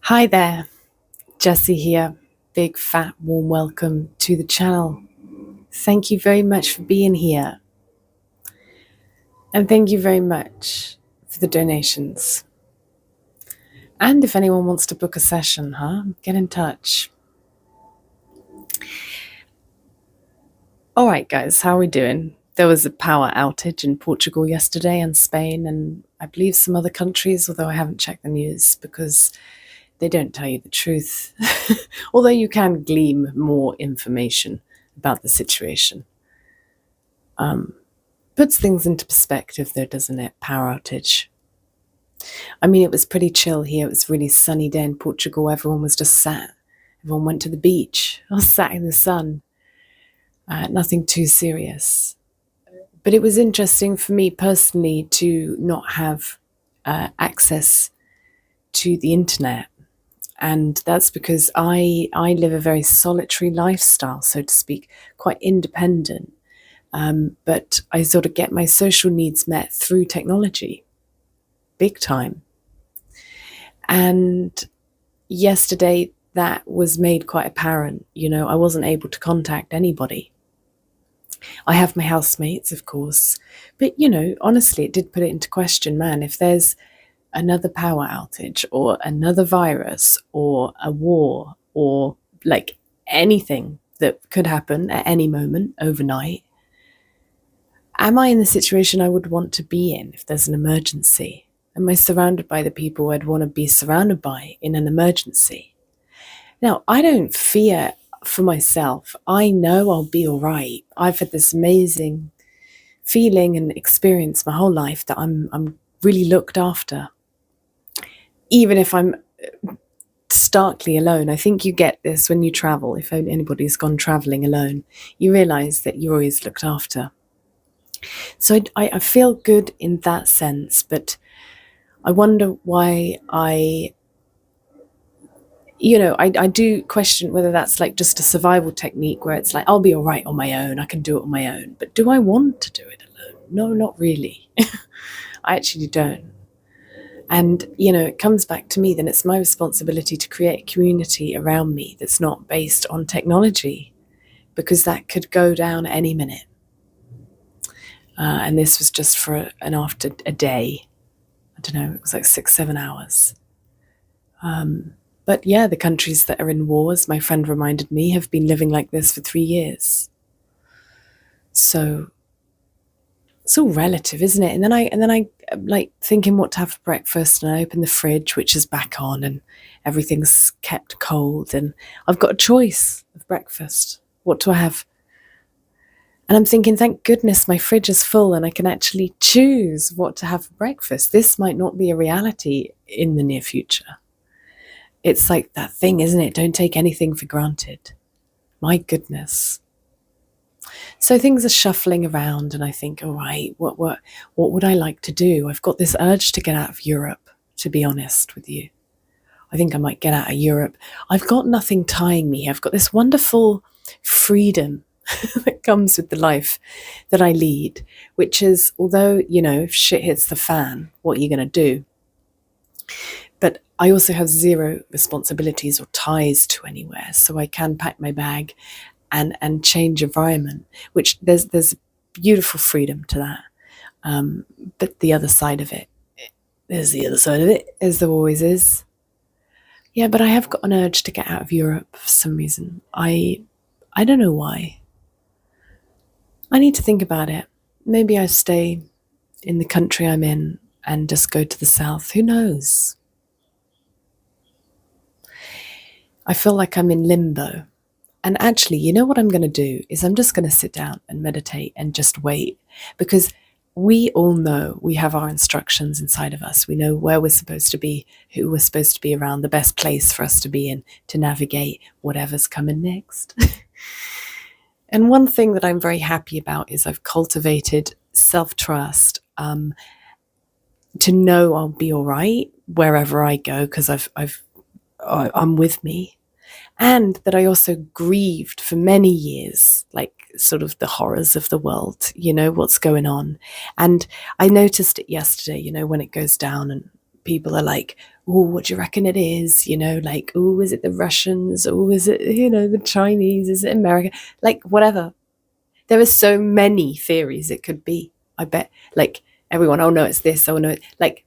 Hi there, Jessie here. Big fat warm welcome to the channel. Thank you very much for being here. And thank you very much for the donations. And if anyone wants to book a session, get in touch. All right, guys, how are we doing? There was a power outage in Portugal yesterday and Spain and I believe some other countries, although I haven't checked the news because they don't tell you the truth. Although you can glean more information about the situation. Puts things into perspective though, doesn't it? Power outage. I mean, it was pretty chill here. It was a really sunny day in Portugal. Everyone was just sat. Everyone went to the beach or sat in the sun. Nothing too serious. But it was interesting for me personally to not have access to the internet. And that's because I live a very solitary lifestyle, so to speak, quite independent. But I sort of get my social needs met through technology, big time. And yesterday, that was made quite apparent. I wasn't able to contact anybody. I have my housemates, of course, but honestly, it did put it into question, man, if there's another power outage or another virus or a war or like anything that could happen at any moment overnight, am I in the situation I would want to be in if there's an emergency? Am I surrounded by the people I'd want to be surrounded by in an emergency? Now, I don't fear for myself. I know I'll be all right. I've had this amazing feeling and experience my whole life that I'm really looked after. Even if I'm starkly alone. I think you get this when you travel. If anybody's gone traveling alone, you realize that you're always looked after. So I feel good in that sense, but I wonder why I do question whether that's like just a survival technique where it's like, I'll be all right on my own, I can do it on my own. But do I want to do it alone? No, not really. I actually don't. And, it comes back to me, then it's my responsibility to create a community around me that's not based on technology, because that could go down any minute. And this was just for after a day. I don't know, it was like 6-7 hours. But yeah, the countries that are in wars, my friend reminded me, have been living like this for 3 years. So it's all relative, isn't it? And then I like thinking what to have for breakfast, and I open the fridge, which is back on, and everything's kept cold, and I've got a choice of breakfast. What do I have? And I'm thinking, thank goodness my fridge is full and I can actually choose what to have for breakfast. This might not be a reality in the near future. It's like that thing, isn't it? Don't take anything for granted. My goodness. So things are shuffling around and I think, all right, what would I like to do? I've got this urge to get out of Europe, to be honest with you. I think I might get out of Europe. I've got nothing tying me. I've got this wonderful freedom that comes with the life that I lead, which is, although, if shit hits the fan, what are you going to do? But I also have zero responsibilities or ties to anywhere, so I can pack my bag and change environment, which there's beautiful freedom to that. But the other side of it, there's the other side of it, as there always is. Yeah, but I have got an urge to get out of Europe for some reason. I don't know why. I need to think about it. Maybe I stay in the country I'm in and just go to the south. Who knows? I feel like I'm in limbo. And actually, you know what I'm going to do is I'm just going to sit down and meditate and just wait, because we all know we have our instructions inside of us. We know where we're supposed to be, who we're supposed to be around, the best place for us to be in to navigate whatever's coming next. And one thing that I'm very happy about is I've cultivated self-trust, to know I'll be all right wherever I go, because I'm with me. And that I also grieved for many years, like sort of the horrors of the world, what's going on. And I noticed it yesterday, when it goes down and people are like, oh, what do you reckon it is? You know, like, oh, is it the Russians? Oh, is it, you know, the Chinese? Is it America? Like, whatever. There are so many theories it could be. I bet, like, everyone, oh no, it's this, oh no, like,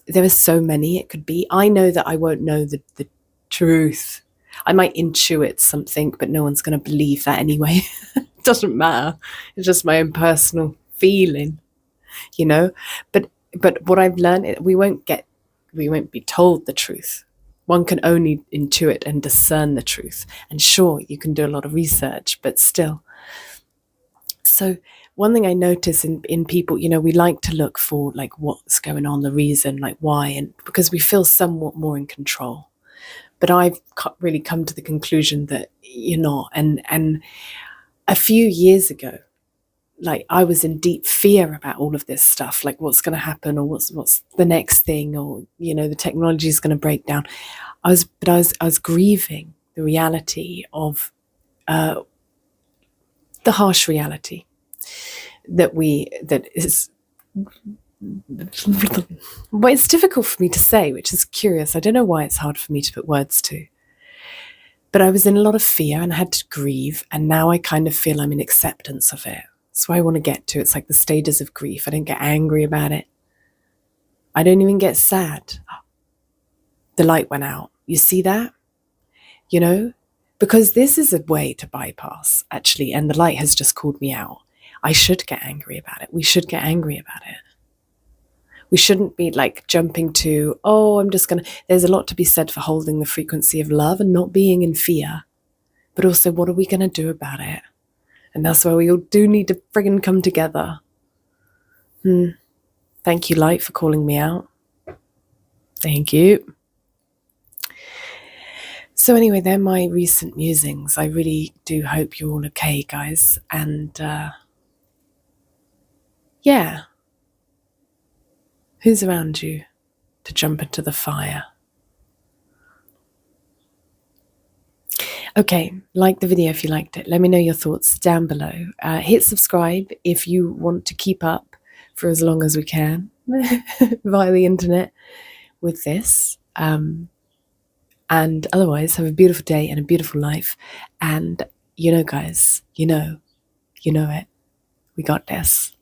there are so many it could be. I know that I won't know the truth. I might intuit something, but no one's going to believe that anyway. It doesn't matter. It's just my own personal feeling, you know. But what I've learned, we won't be told the truth. One can only intuit and discern the truth. And sure, you can do a lot of research, but still. So one thing I notice in people, you know, we like to look for like what's going on, the reason, like why, and because we feel somewhat more in control. But I've really come to the conclusion that you're not. And a few years ago, like I was in deep fear about all of this stuff, like what's going to happen, or what's the next thing, or you know, the technology is going to break down. I was grieving the reality of the harsh reality that is. But it's difficult for me to say, which is curious. I don't know why it's hard for me to put words to. But I was in a lot of fear and I had to grieve, and now I kind of feel I'm in acceptance of it. That's what I want to get to. It's like the stages of grief. I don't get angry about it. I don't even get sad. The light went out. You see that? You know? Because this is a way to bypass, actually, and the light has just called me out. I should get angry about it. We should get angry about it. We shouldn't be like jumping to, oh, there's a lot to be said for holding the frequency of love and not being in fear. But also, what are we going to do about it? And that's where we all do need to friggin' come together. Thank you, Light, for calling me out. Thank you. So anyway, they're my recent musings. I really do hope you're all okay, guys. And yeah. Who's around you to jump into the fire? Okay, like the video if you liked it. Let me know your thoughts down below. Hit subscribe if you want to keep up for as long as we can via the internet with this. And otherwise, have a beautiful day and a beautiful life. And you know, guys, you know it. We got this.